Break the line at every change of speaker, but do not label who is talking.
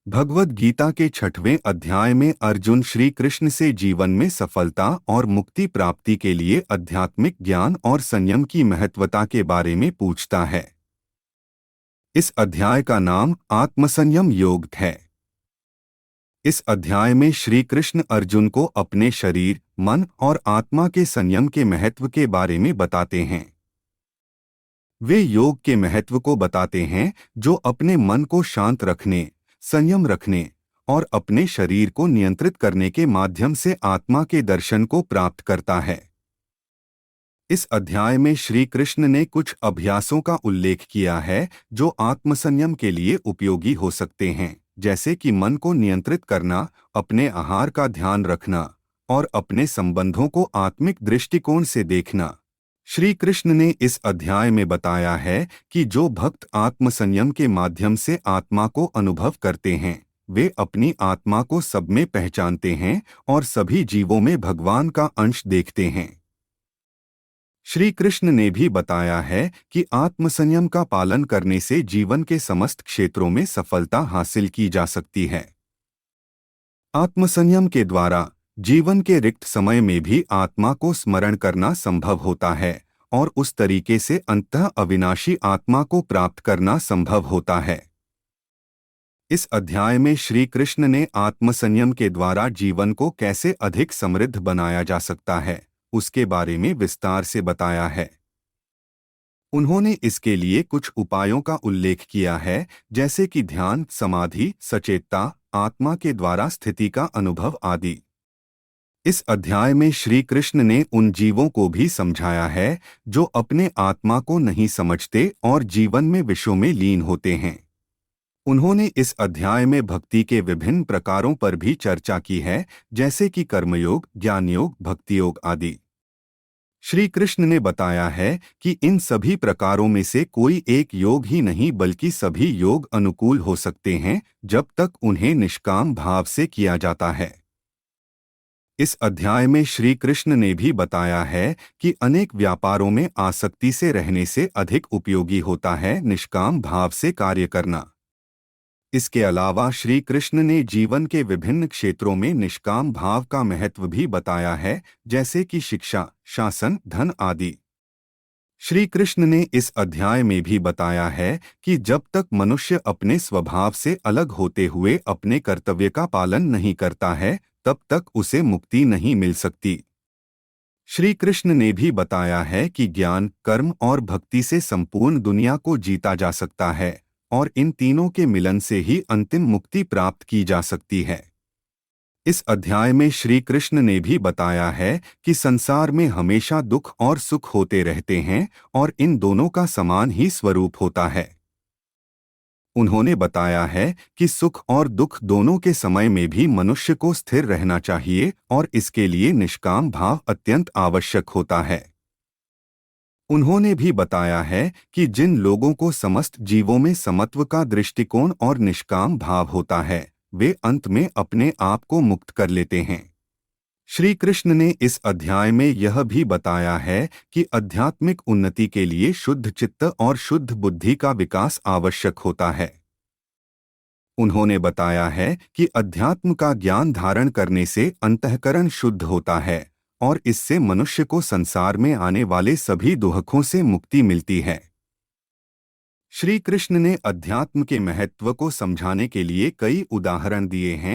भगवद गीता के 6वें अध्याय में अर्जुन श्री कृष्ण से जीवन में सफलता और मुक्ति प्राप्ति के लिए आध्यात्मिक ज्ञान और संयम की महत्वता के बारे में पूछता है। इस अध्याय का नाम आत्मसंयम योग है। इस अध्याय में श्री कृष्ण अर्जुन को अपने शरीर, मन और आत्मा के संयम के महत्व के बारे में बताते हैं। वे योग के महत्व को बताते हैं जो अपने मन को शांत रखने, संयम रखने और अपने शरीर को नियंत्रित करने के माध्यम से आत्मा के दर्शन को प्राप्त करता है। इस अध्याय में श्री कृष्ण ने कुछ अभ्यासों का उल्लेख किया है जो आत्मसंयम के लिए उपयोगी हो सकते हैं, जैसे कि मन को नियंत्रित करना, अपने आहार का ध्यान रखना और अपने संबंधों को आत्मिक दृष्टिकोण से देखना। श्री कृष्ण ने इस अध्याय में बताया है कि जो भक्त आत्मसंयम के माध्यम से आत्मा को अनुभव करते हैं, वे अपनी आत्मा को सब में पहचानते हैं और सभी जीवों में भगवान का अंश देखते हैं। श्री कृष्ण ने भी बताया है कि आत्मसंयम का पालन करने से जीवन के समस्त क्षेत्रों में सफलता हासिल की जा सकती है। आत्मसंयम के द्वारा जीवन के रिक्त समय में भी आत्मा को स्मरण करना संभव होता है और उस तरीके से अंततः अविनाशी आत्मा को प्राप्त करना संभव होता है। इस अध्याय में श्री कृष्ण ने आत्मसंयम के द्वारा जीवन को कैसे अधिक समृद्ध बनाया जा सकता है, उसके बारे में विस्तार से बताया है। उन्होंने इसके लिए कुछ उपायों का उल्लेख किया है, जैसे कि ध्यान, समाधि, सचेतता, आत्मा के द्वारा स्थिति का अनुभव आदि। इस अध्याय में श्री कृष्ण ने उन जीवों को भी समझाया है जो अपने आत्मा को नहीं समझते और जीवन में विषयों में लीन होते हैं। उन्होंने इस अध्याय में भक्ति के विभिन्न प्रकारों पर भी चर्चा की है, जैसे कि कर्मयोग, ज्ञान योग, भक्ति योग आदि। श्री कृष्ण ने बताया है कि इन सभी प्रकारों में से कोई एक योग ही नहीं बल्कि सभी योग अनुकूल हो सकते हैं जब तक उन्हें निष्काम भाव से किया जाता है। इस अध्याय में श्री कृष्ण ने भी बताया है कि अनेक व्यापारों में आसक्ति से रहने से अधिक उपयोगी होता है निष्काम भाव से कार्य करना। इसके अलावा श्री कृष्ण ने जीवन के विभिन्न क्षेत्रों में निष्काम भाव का महत्व भी बताया है, जैसे कि शिक्षा, शासन, धन आदि। श्री कृष्ण ने इस अध्याय में भी बताया है कि जब तक मनुष्य अपने स्वभाव से अलग होते हुए अपने कर्तव्य का पालन नहीं करता है, तब तक उसे मुक्ति नहीं मिल सकती। श्री कृष्ण ने भी बताया है कि ज्ञान, कर्म और भक्ति से संपूर्ण दुनिया को जीता जा सकता है और इन तीनों के मिलन से ही अंतिम मुक्ति प्राप्त की जा सकती है। इस अध्याय में श्री कृष्ण ने भी बताया है कि संसार में हमेशा दुख और सुख होते रहते हैं और इन दोनों का समान ही स्वरूप होता है। उन्होंने बताया है कि सुख और दुख दोनों के समय में भी मनुष्य को स्थिर रहना चाहिए और इसके लिए निष्काम भाव अत्यंत आवश्यक होता है। उन्होंने भी बताया है कि जिन लोगों को समस्त जीवों में समत्व का दृष्टिकोण और निष्काम भाव होता है, वे अंत में अपने आप को मुक्त कर लेते हैं। श्री कृष्ण ने इस अध्याय में यह भी बताया है कि आध्यात्मिक उन्नति के लिए शुद्ध चित्त और शुद्ध बुद्धि का विकास आवश्यक होता है। उन्होंने बताया है कि अध्यात्म का ज्ञान धारण करने से अंतःकरण शुद्ध होता है और इससे मनुष्य को संसार में आने वाले सभी दुखों से मुक्ति मिलती है। श्री कृष्ण ने अध्यात्म के महत्व को समझाने के लिए कई उदाहरण दिए हैं।